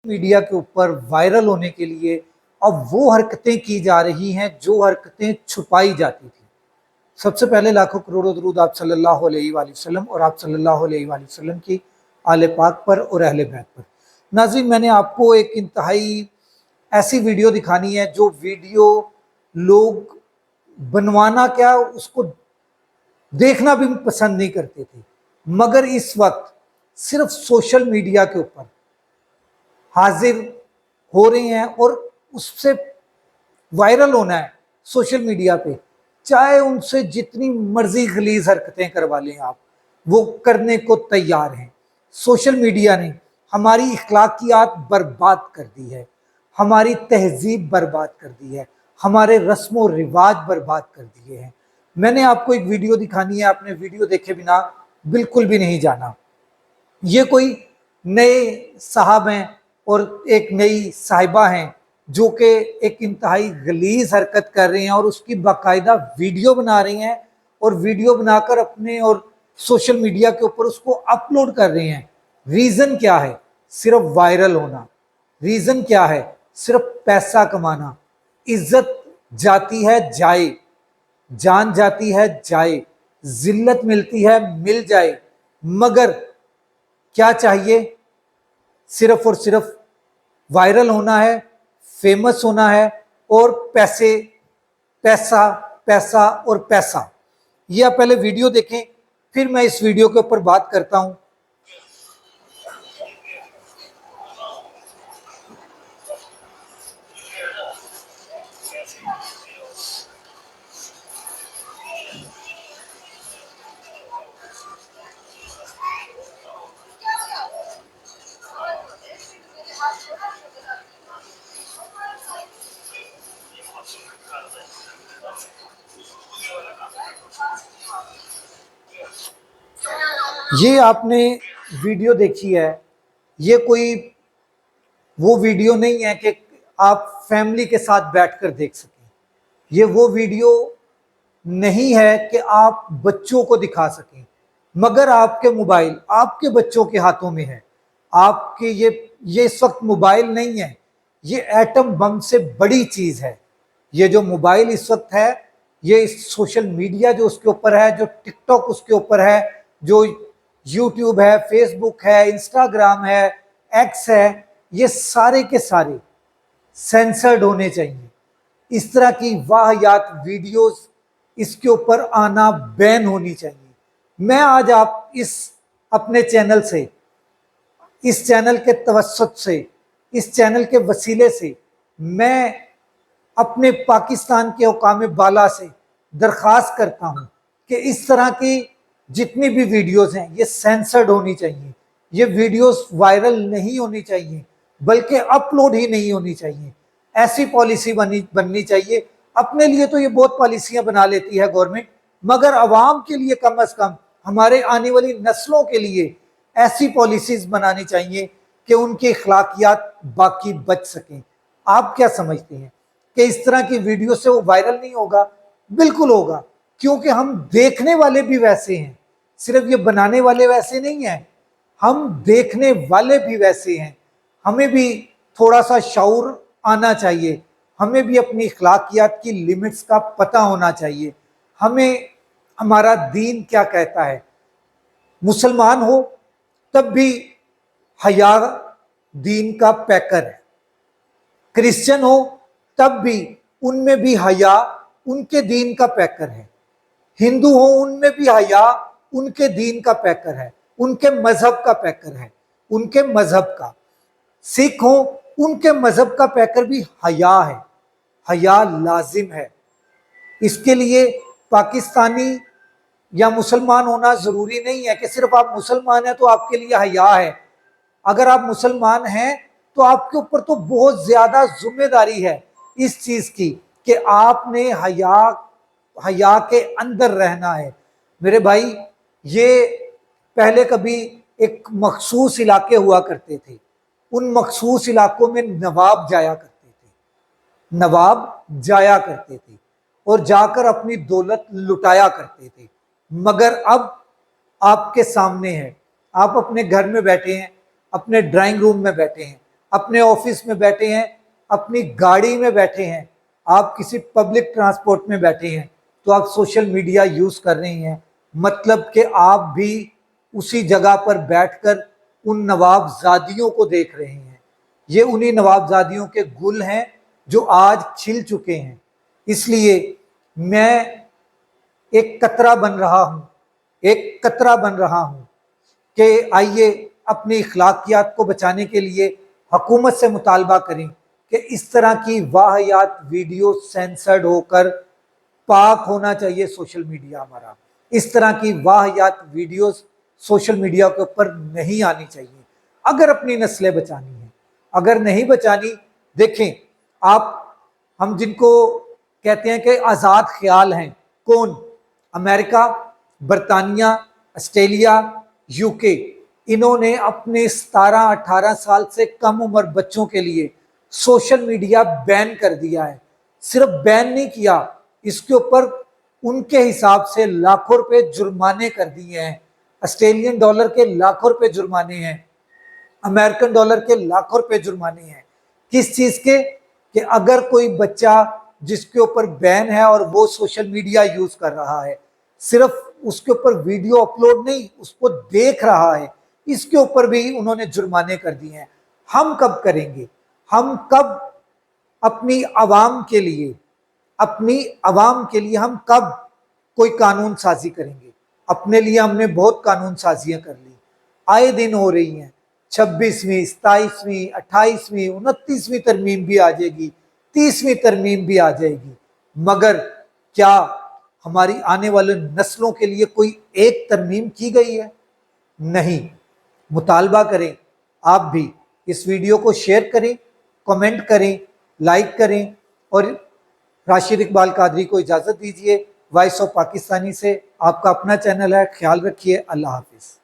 Media के ऊपर viral होने के लिए अब वो हरकतें की जा रही हैं जो हरकतें छुपाई जाती थी। सबसे पहले लाखों करोड़ों दरूद आप सल्लल्लाहु अलैहि वसल्लम और आप सल्लल्लाहु अलैहि वसल्लम की आले पाक पर और अहले बैत पर। नाज़रीन, मैंने आपको एक इंतहाई ऐसी वीडियो दिखानी है जो वीडियो लोग बनवाना क्या उसको देखना भी पसंद नहीं करते थे, मगर इस वक्त सिर्फ सोशल मीडिया के ऊपर हाजिर हो रहे हैं और उससे वायरल होना है सोशल मीडिया पे। चाहे उनसे जितनी मर्जी गलीज हरकतें करवा लें आप, वो करने को तैयार हैं। सोशल मीडिया ने हमारी इखलाकियात बर्बाद कर दी है, हमारी तहजीब बर्बाद कर दी है, हमारे रस्म व रिवाज बर्बाद कर दिए हैं। मैंने आपको एक वीडियो दिखानी है, आपने वीडियो देखे बिना बिल्कुल भी नहीं जाना। ये कोई नए साहब हैं और एक नई साहिबा हैं जो कि एक इंतहाई गलीज हरकत कर रहे हैं और उसकी बाकायदा वीडियो बना रही हैं और वीडियो बनाकर अपने और सोशल मीडिया के ऊपर उसको अपलोड कर रहे हैं। रीज़न क्या है? सिर्फ वायरल होना। रीज़न क्या है? सिर्फ पैसा कमाना। इज्जत जाती है जाए, जान जाती है जाए, जिल्लत मिलती है मिल जाए, मगर क्या चाहिए? सिर्फ और सिर्फ वायरल होना है, फेमस होना है और पैसे, पैसा पैसा और पैसा। ये आप पहले वीडियो देखें, फिर मैं इस वीडियो के ऊपर बात करता हूं। ये आपने वीडियो देखी है, ये कोई वो वीडियो नहीं है कि आप फैमिली के साथ बैठकर देख सकें। ये वो वीडियो नहीं है कि आप बच्चों को दिखा सकें, मगर आपके मोबाइल आपके बच्चों के हाथों में है। आपके ये इस वक्त मोबाइल नहीं है, ये एटम बम से बड़ी चीज है। ये जो मोबाइल इस वक्त है, ये सोशल मीडिया जो उसके ऊपर है, जो टिकटॉक उसके ऊपर है, जो यूट्यूब है, फेसबुक है, इंस्टाग्राम है, एक्स है, ये सारे के सारे सेंसर्ड होने चाहिए। इस तरह की वाहियात वीडियोस इसके ऊपर आना बैन होनी चाहिए। मैं आज आप इस अपने चैनल से, इस चैनल के तवस्सुत से, इस चैनल के वसीले से मैं अपने पाकिस्तान के हुकाम बाला से दरख्वास्त करता हूं कि इस तरह की जितनी भी वीडियोस हैं ये सेंसर्ड होनी चाहिए। ये वीडियोस वायरल नहीं होनी चाहिए, बल्कि अपलोड ही नहीं होनी चाहिए। ऐसी पॉलिसी बननी चाहिए। अपने लिए तो ये बहुत पॉलिसियां बना लेती है गवर्नमेंट, मगर अवाम के लिए कम अज कम हमारे आने वाली नस्लों के लिए ऐसी पॉलिसीज बनानी चाहिए कि उनकी अखलाकियात बाकी बच सकें। आप क्या समझते हैं कि इस तरह की वीडियो से वो वायरल नहीं होगा? बिल्कुल होगा, क्योंकि हम देखने वाले भी वैसे हैं। सिर्फ ये बनाने वाले वैसे नहीं हैं, हम देखने वाले भी वैसे हैं। हमें भी थोड़ा सा शऊर आना चाहिए, हमें भी अपनी अखलाकियात की लिमिट्स का पता होना चाहिए। हमें हमारा दीन क्या कहता है। मुसलमान हो तब भी हया दीन का पैकर है, क्रिश्चियन हो तब भी उनमें भी हया उनके दीन का पैकर है, हिंदू हो उनमें भी हया उनके दीन का पैकर है, उनके मजहब का पैकर है, उनके मजहब का। सिख हो उनके मजहब का पैकर भी हया है, हया लाजिम है। इसके लिए पाकिस्तानी या मुसलमान होना जरूरी नहीं है कि सिर्फ आप मुसलमान हैं तो आपके लिए हया है। अगर आप मुसलमान हैं तो आपके ऊपर तो बहुत ज्यादा जिम्मेदारी है इस चीज की कि आपने हया के अंदर रहना है। मेरे भाई, ये पहले कभी एक मखसूस इलाके हुआ करते थे, उन मखसूस इलाकों में नवाब जाया करते थे, नवाब जाया करते थे और जाकर अपनी दौलत लुटाया करते थे। मगर अब आपके सामने है, आप अपने घर में बैठे हैं, अपने ड्राइंग रूम में बैठे हैं, اپنے آفس میں بیٹھے ہیں، اپنی گاڑی میں بیٹھے ہیں، آپ کسی پبلک ٹرانسپورٹ میں بیٹھے ہیں تو آپ سوشل میڈیا یوز کر رہے ہیں، مطلب کہ آپ بھی اسی جگہ پر بیٹھ کر ان نوابزادیوں کو دیکھ رہے ہیں۔ یہ انہی نوابزادیوں کے گل ہیں جو آج کھل چکے ہیں۔ اس لیے میں ایک قطرہ بن رہا ہوں کہ آئیے اپنی اخلاقیات کو بچانے کے لیے حکومت سے مطالبہ کریں کہ اس طرح کی واہیات ویڈیو سینسرڈ ہو کر پاک ہونا چاہیے سوشل میڈیا ہمارا۔ اس طرح کی واہیات ویڈیوز سوشل میڈیا کے اوپر نہیں آنی چاہیے اگر اپنی نسلیں بچانی ہیں۔ اگر نہیں بچانی، دیکھیں ہم جن کو کہتے ہیں کہ آزاد خیال ہیں، کون؟ امریکہ، برطانیہ، آسٹریلیا، یو کے، انہوں نے اپنے 17-18 سال سے کم عمر بچوں کے لیے سوشل میڈیا بین کر دیا ہے۔ صرف بین نہیں کیا، اس کے اوپر ان کے حساب سے لاکھوں روپے جرمانے کر دیے ہیں۔ آسٹریلین ڈالر کے لاکھوں روپے جرمانے ہیں، امریکن ڈالر کے لاکھوں روپے جرمانے ہیں۔ کس چیز کے؟ کہ اگر کوئی بچہ جس کے اوپر بین ہے اور وہ سوشل میڈیا یوز کر رہا ہے، صرف اس کے اوپر ویڈیو اپلوڈ نہیں، اس کو دیکھ رہا ہے، اس کے اوپر بھی انہوں نے جرمانے کر دیے ہیں۔ ہم کب کریں گے؟ ہم کب اپنی عوام کے لیے ہم کب کوئی قانون سازی کریں گے؟ اپنے لیے ہم نے بہت قانون سازیاں کر لی، آئے دن ہو رہی ہیں، 26ویں، 27ویں، 28ویں، 29ویں ترمیم بھی آ جائے گی، 30ویں ترمیم بھی آ جائے گی، مگر کیا ہماری آنے والے نسلوں کے لیے کوئی ایک ترمیم کی گئی ہے؟ نہیں۔ مطالبہ کریں، آپ بھی اس ویڈیو کو شیئر کریں، کمنٹ کریں، لائک کریں، اور راشد اقبال قادری کو اجازت دیجیے۔ وائس آف پاکستانی سے آپ کا اپنا چینل ہے، خیال رکھیے، اللہ حافظ۔